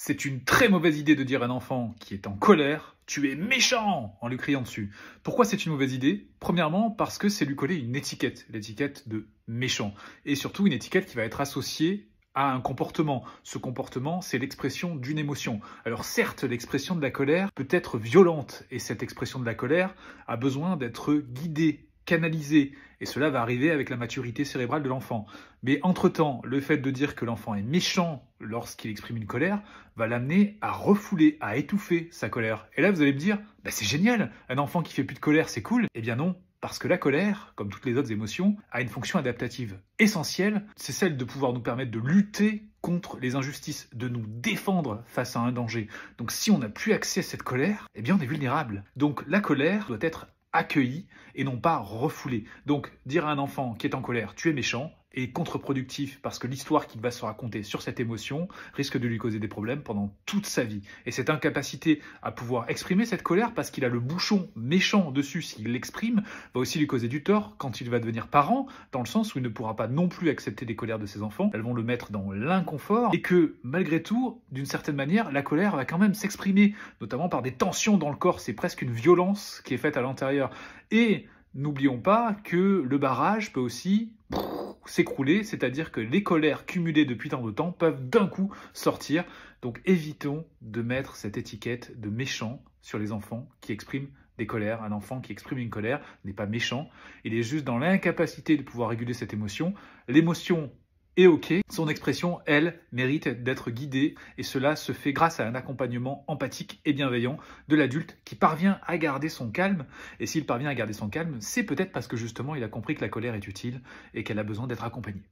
C'est une très mauvaise idée de dire à un enfant qui est en colère « Tu es méchant !» en lui criant dessus. Pourquoi c'est une mauvaise idée? Premièrement, parce que c'est lui coller une étiquette, l'étiquette de méchant. Et surtout une étiquette qui va être associée à un comportement. Ce comportement, c'est l'expression d'une émotion. Alors certes, l'expression de la colère peut être violente, et cette expression de la colère a besoin d'être guidée, canalisée, et cela va arriver avec la maturité cérébrale de l'enfant. Mais entre-temps, le fait de dire que l'enfant est méchant lorsqu'il exprime une colère va l'amener à refouler, à étouffer sa colère. Et là, vous allez me dire, bah, c'est génial, un enfant qui fait plus de colère, c'est cool. Eh bien non, parce que la colère, comme toutes les autres émotions, a une fonction adaptative essentielle, c'est celle de pouvoir nous permettre de lutter contre les injustices, de nous défendre face à un danger. Donc si on n'a plus accès à cette colère, eh bien on est vulnérable. Donc la colère doit être accueilli et non pas refoulé. Donc dire à un enfant qui est en colère, tu es méchant, est contre-productif parce que l'histoire qu'il va se raconter sur cette émotion risque de lui causer des problèmes pendant toute sa vie. Et cette incapacité à pouvoir exprimer cette colère parce qu'il a le bouchon méchant dessus s'il l'exprime, va aussi lui causer du tort quand il va devenir parent, dans le sens où il ne pourra pas non plus accepter des colères de ses enfants. Elles vont le mettre dans l'inconfort et que malgré tout, d'une certaine manière, la colère va quand même s'exprimer, notamment par des tensions dans le corps. C'est presque une violence qui est faite à l'intérieur. Et n'oublions pas que le barrage peut aussi s'écrouler, c'est-à-dire que les colères cumulées depuis tant de temps peuvent d'un coup sortir. Donc évitons de mettre cette étiquette de méchant sur les enfants qui expriment des colères. Un enfant qui exprime une colère n'est pas méchant, il est juste dans l'incapacité de pouvoir réguler cette émotion. L'émotion est ok, son expression, elle, mérite d'être guidée et cela se fait grâce à un accompagnement empathique et bienveillant de l'adulte qui parvient à garder son calme. Et s'il parvient à garder son calme, c'est peut-être parce que justement il a compris que la colère est utile et qu'elle a besoin d'être accompagnée.